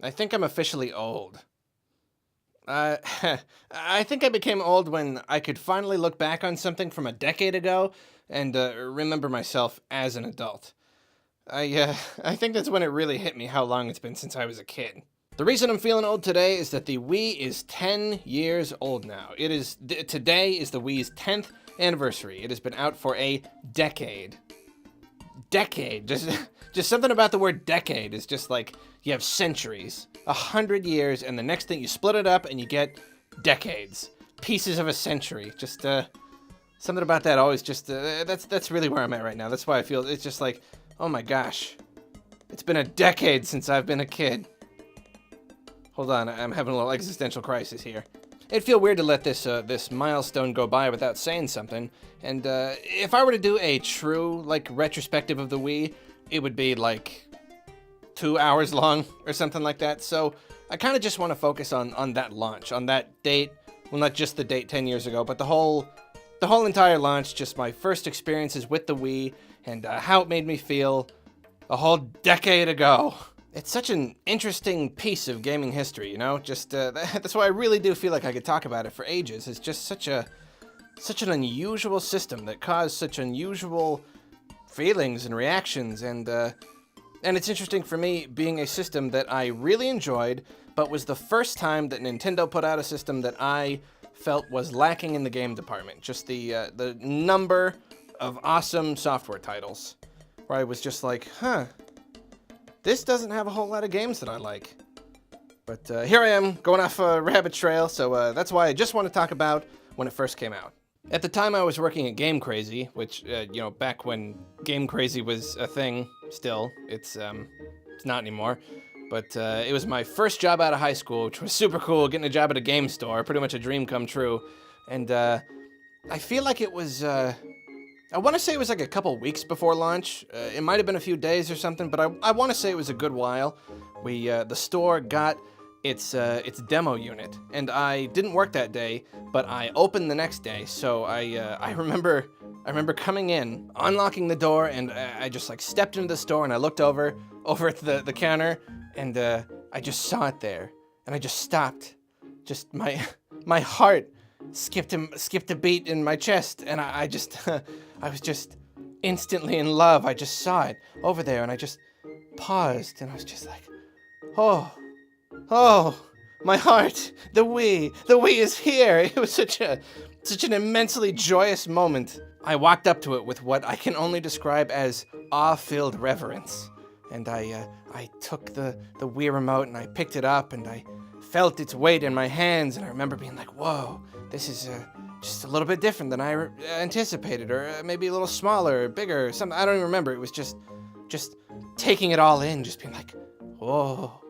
I think I'm officially old. Uh, I think I became old when I could finally look back on something from a decade ago and remember myself as an adult. I think that's when it really hit me how long it's been since I was a kid. The reason I'm feeling old today is that the Wii is 10 years old now. Today is the Wii's 10th anniversary. It has been out for a decade. Just something about the word decade is just like you have centuries, 100 years, and the next thing you split it up and you get decades, pieces of a century. Just something about that always just that's really where I'm at right now. That's why I feel it's just like, oh my gosh, it's been a decade since I've been a kid. Hold on, I'm having a little existential crisis here. It'd feel weird to let this milestone go by without saying something. And if I were to do a true retrospective of the Wii, it would be like 2 hours long or something like that. So I kind of just want to focus on that launch, on that date. Well, not just the date 10 years ago, but the whole entire launch. Just my first experiences with the Wii and how it made me feel a whole decade ago. It's such an interesting piece of gaming history, you know? Just that's why I really do feel like I could talk about it for ages. It's just such an unusual system that caused such unusual feelings and reactions, and it's interesting for me being a system that I really enjoyed, but was the first time that Nintendo put out a system that I felt was lacking in the game department. Just the number of awesome software titles, where I was just like, this doesn't have a whole lot of games that I like. But here I am, going off a rabbit trail, so that's why I just want to talk about when it first came out. At the time I was working at Game Crazy, which, back when Game Crazy was a thing, still, it's not anymore. But it was my first job out of high school, which was super cool, getting a job at a game store, pretty much a dream come true. And I feel like it was, I want to say it was like a couple weeks before launch. It might have been a few days or something, but I want to say it was a good while. The store got its demo unit, and I didn't work that day, but I opened the next day. So I remember coming in, unlocking the door, and I just stepped into the store and I looked over at the counter, and I just saw it there, and I just stopped. Just my heart skipped a beat in my chest, and I just I was just instantly in love. I just saw it over there, and I just paused, and I was just like, oh, my heart, the Wii is here. It was such an immensely joyous moment. I walked up to it with what I can only describe as awe-filled reverence, and I took the Wii remote and I picked it up and I felt its weight in my hands, and I remember being like, whoa, this is just a little bit different than I anticipated, or maybe a little smaller, or bigger, something. I don't even remember. It was just taking it all in, just being like, whoa,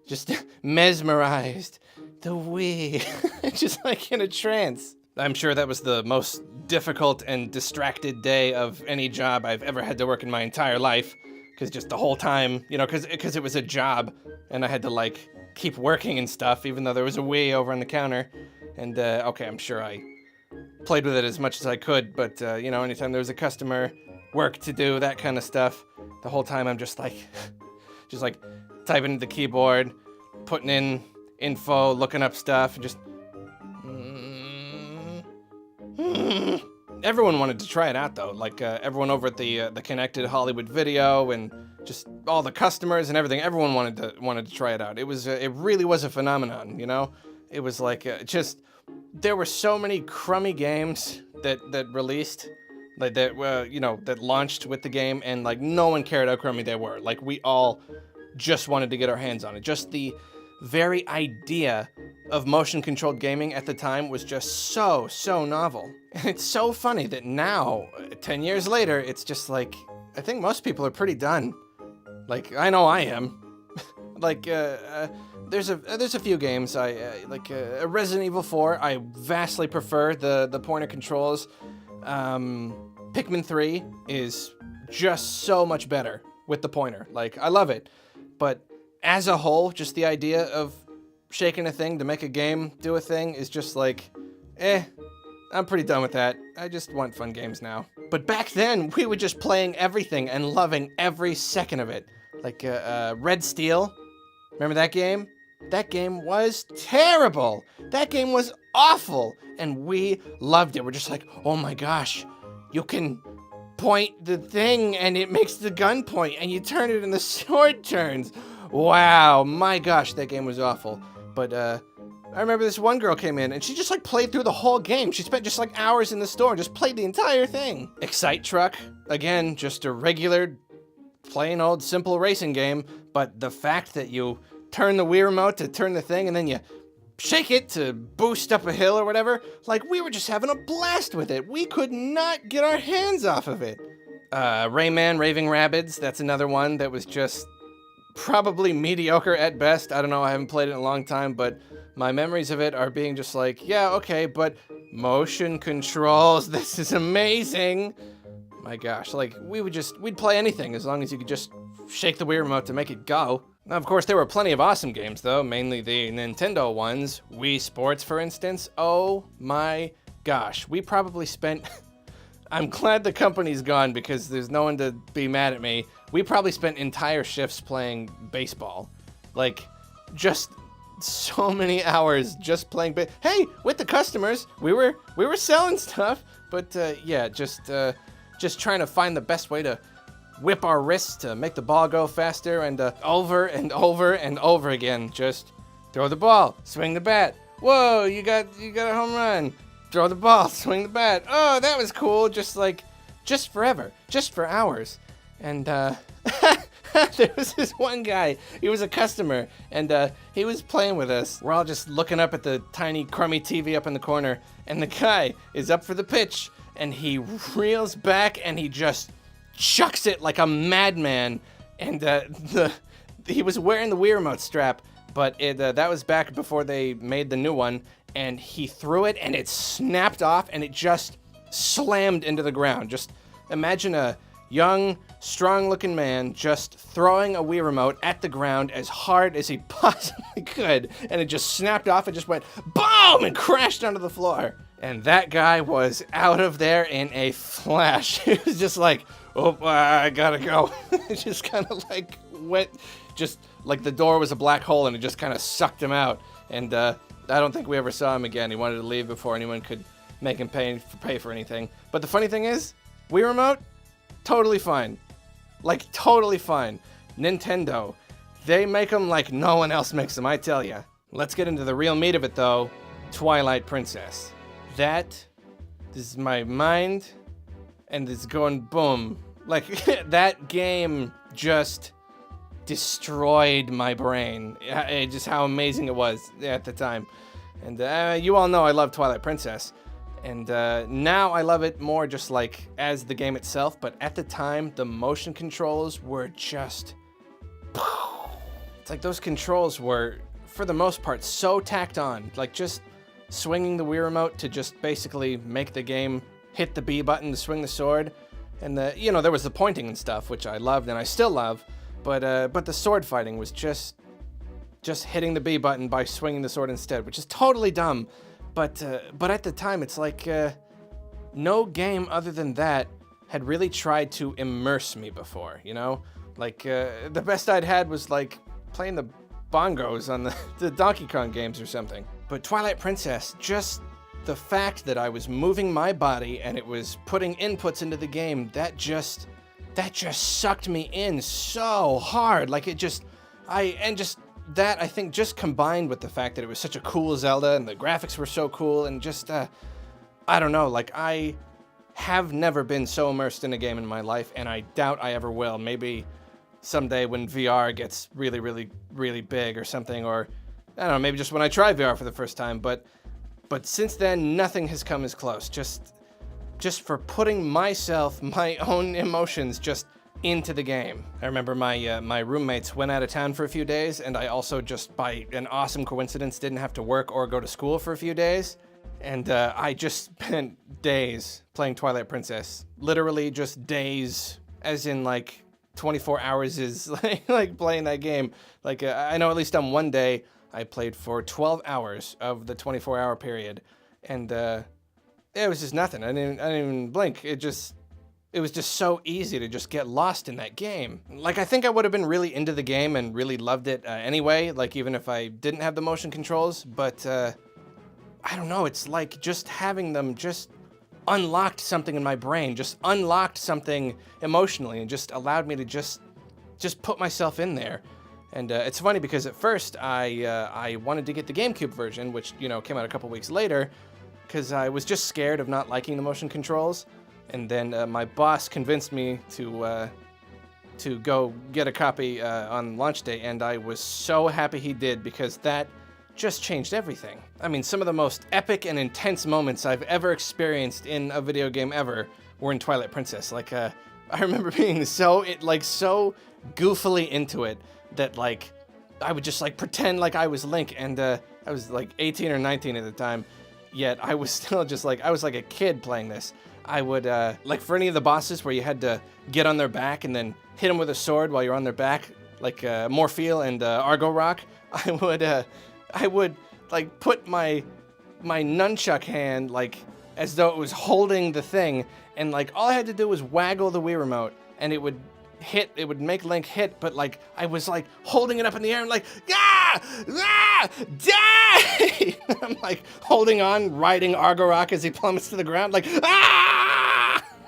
just mesmerized. The Wii, just like in a trance. I'm sure that was the most difficult and distracted day of any job I've ever had to work in my entire life, because just the whole time, because it was a job, and I had to keep working and stuff, even though there was a Wii over on the counter. And, okay, I'm sure I played with it as much as I could, but, anytime there was a customer, work to do, that kind of stuff, the whole time I'm just typing at the keyboard, putting in info, looking up stuff, and just... Everyone wanted to try it out, though. Everyone over at the Connected Hollywood Video, and just all the customers and everything, everyone wanted to try it out. It really was a phenomenon, It was there were so many crummy games that released, that launched with the game, and no one cared how crummy they were. We all just wanted to get our hands on it. Just the very idea of motion-controlled gaming at the time was just so novel. And it's so funny that now, 10 years later, it's just I think most people are pretty done. I know I am. There's a few games Resident Evil 4. I vastly prefer the pointer controls. Pikmin 3 is just so much better with the pointer. I love it. But as a whole, just the idea of shaking a thing to make a game do a thing is just I'm pretty done with that. I just want fun games now. But back then, we were just playing everything and loving every second of it. Red Steel. Remember that game? That game was terrible. That game was awful. And we loved it. We're just like, oh my gosh, you can point the thing and it makes the gun point and you turn it and the sword turns. Wow, my gosh, that game was awful. But I remember this one girl came in and she just like played through the whole game. She spent just like hours in the store and just played the entire thing. Excite Truck, again, just a regular, plain old simple racing game. But the fact that you turn the Wii remote to turn the thing and then you shake it to boost up a hill or whatever, like we were just having a blast with it. We could not get our hands off of it. Rayman, Raving Rabbids, that's another one that was just probably mediocre at best. I don't know, I haven't played it in a long time, but my memories of it are being just like, yeah, okay, but motion controls, this is amazing. My gosh, like we'd play anything as long as you could just shake the Wii remote to make it go. Now, of course, there were plenty of awesome games, though, mainly the Nintendo ones. Wii Sports, for instance. Oh my gosh, we probably spent... I'm glad the company's gone because there's no one to be mad at me. We probably spent entire shifts playing baseball. Like, just so many hours just playing Hey, with the customers, we were selling stuff, but yeah, just trying to find the best way to whip our wrists to make the ball go faster, and over and over and over again, just throw the ball, swing the bat. Whoa, you got a home run. Throw the ball, swing the bat. Oh, that was cool. Just forever, just for hours. And there was this one guy, he was a customer, and he was playing with us. We're all just looking up at the tiny crummy TV up in the corner, and the guy is up for the pitch, and he reels back and he just chucks it like a madman, and he was wearing the Wii remote strap, but that was back before they made the new one, and he threw it and it snapped off and it just slammed into the ground. Just imagine a young, strong-looking man just throwing a Wii remote at the ground as hard as he possibly could, and it just snapped off and just went boom and crashed onto the floor. And that guy was out of there in a flash. It was just like, oh, I gotta go. It just kind of like went, just like the door was a black hole and it just kind of sucked him out. And I don't think we ever saw him again. He wanted to leave before anyone could make him pay for anything. But the funny thing is, Wii remote, totally fine. Like, totally fine. Nintendo, they make them like no one else makes them, I tell ya. Let's get into the real meat of it though. Twilight Princess. This is my mind, and it's going boom. Like, that game just destroyed my brain. Just how amazing it was at the time. And you all know I love Twilight Princess. And now I love it more just like as the game itself, but at the time, the motion controls were just... It's like those controls were, for the most part, so tacked on. Like, just swinging the Wii remote to just basically make the game hit the B button to swing the sword. And there was the pointing and stuff, which I loved and I still love, but the sword fighting was just hitting the B button by swinging the sword instead, which is totally dumb. But at the time, it's like no game other than that had really tried to immerse me before, you know? Like, the best I'd had was like playing the bongos on the Donkey Kong games or something. But Twilight Princess, just the fact that I was moving my body and it was putting inputs into the game, that just sucked me in so hard. Like, I think just combined with the fact that it was such a cool Zelda and the graphics were so cool, and just, I don't know, like, I have never been so immersed in a game in my life, and I doubt I ever will. Maybe someday when VR gets really, really, really big or something, or I don't know, maybe just when I try VR for the first time, but since then, nothing has come as close. Just for putting myself, my own emotions, just into the game. I remember my roommates went out of town for a few days, and I also just, by an awesome coincidence, didn't have to work or go to school for a few days, and I just spent days playing Twilight Princess. Literally just days, as in like 24 hours is like playing that game. Like, I know at least on one day, I played for 12 hours of the 24-hour period, and it was just nothing. I didn't even blink. It just it was just so easy to just get lost in that game. Like, I think I would have been really into the game and really loved it anyway, like even if I didn't have the motion controls, but I don't know, it's like just having them just unlocked something in my brain, just unlocked something emotionally and just allowed me to just put myself in there. And it's funny because at first I wanted to get the GameCube version, which, you know, came out a couple weeks later, because I was just scared of not liking the motion controls. And then my boss convinced me to go get a copy on launch day, and I was so happy he did, because that just changed everything. I mean, some of the most epic and intense moments I've ever experienced in a video game ever were in Twilight Princess. Like, I remember being so goofily into it that, like, I would just, like, pretend like I was Link, and I was, like, 18 or 19 at the time, yet I was still just, like, I was like a kid playing this. I would, like, for any of the bosses where you had to get on their back and then hit them with a sword while you're on their back, like Morpheal and Argo Rock, I would, like, put my nunchuck hand, like, as though it was holding the thing, and, like, all I had to do was waggle the Wii remote, and it would make Link hit, but, like, I was, like, holding it up in the air and, like, die! I'm, like, holding on, riding Argo Rock as he plummets to the ground, like,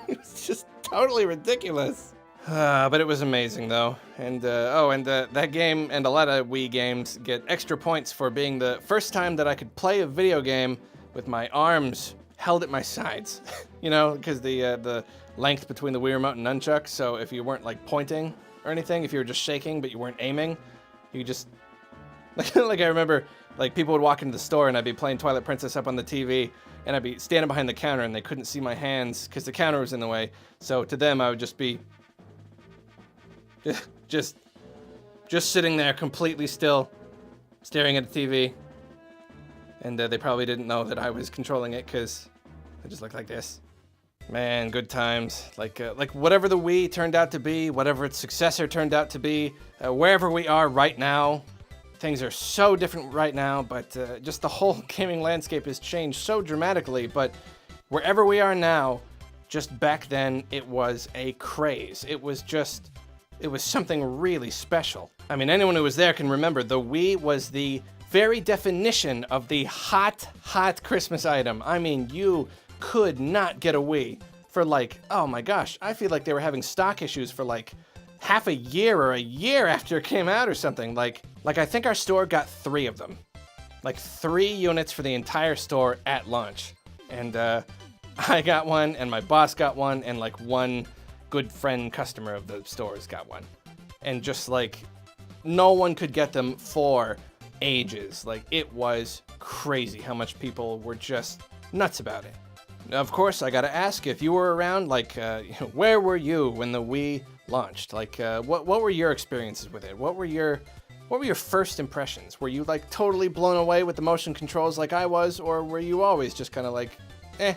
It's just totally ridiculous. But it was amazing, though. And, that game and a lot of Wii games get extra points for being the first time that I could play a video game with my arms held at my sides. You know, because the length between the Wii remote and nunchuck, so if you weren't, like, pointing or anything, if you were just shaking but you weren't aiming, you just... like, I remember, like, people would walk into the store and I'd be playing Twilight Princess up on the TV, and I'd be standing behind the counter and they couldn't see my hands because the counter was in the way. So to them, I would just be just sitting there completely still, staring at the TV. And they probably didn't know that I was controlling it because I just looked like this. Man, good times. Like whatever the Wii turned out to be, whatever its successor turned out to be, wherever we are right now, things are so different right now, but just the whole gaming landscape has changed so dramatically. But wherever we are now, just back then, it was a craze. It was something really special. I mean, anyone who was there can remember the Wii was the very definition of the hot Christmas item. I mean, you could not get a Wii for, like, oh my gosh, I feel like they were having stock issues for, like, half a year or a year after it came out or something. Like I think our store got 3 of them. Like 3 units for the entire store at launch. And I got one, and my boss got one, and, like, one good friend customer of the stores got one. And just, like, no one could get them for ages. Like, it was crazy how much people were just nuts about it. Of course, I gotta ask, if you were around, like, where were you when the Wii launched? Like, what were your experiences with it? What were your first impressions? Were you, like, totally blown away with the motion controls like I was, or were you always just kind of like, eh?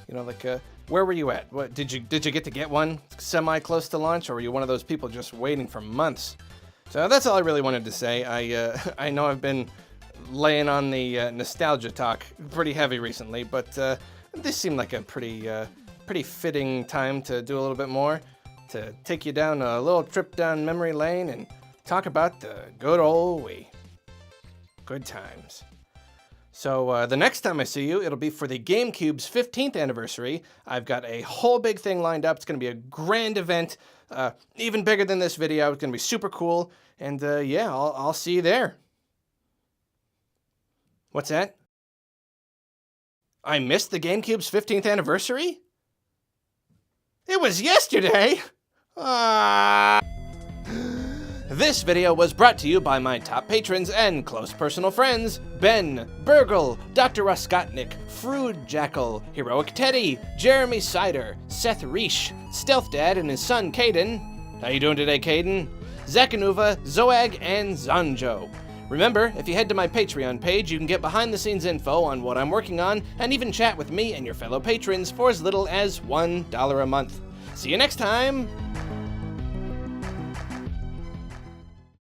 You know, like, where were you at? What did you get to get one semi close to launch, or were you one of those people just waiting for months? So that's all I really wanted to say. I know I've been laying on the nostalgia talk pretty heavy recently, but this seemed like a pretty fitting time to do a little bit more, to take you down a little trip down memory lane and talk about the good old Wii. Good times. So the next time I see you, it'll be for the GameCube's 15th anniversary. I've got a whole big thing lined up. It's going to be a grand event, even bigger than this video. It's going to be super cool. And yeah, I'll see you there. What's that? I missed the GameCube's 15th anniversary? It was yesterday! This video was brought to you by my top patrons and close personal friends, Ben, Burgle, Dr. Ruskotnik, Frood Jackal, Heroic Teddy, Jeremy Sider, Seth Reish, Stealth Dad and his son Kaden. How you doing today, Kaden? Zakanuva, Zoag, and Zanjo. Remember, if you head to my Patreon page, you can get behind-the-scenes info on what I'm working on, and even chat with me and your fellow patrons for as little as $1 a month. See you next time!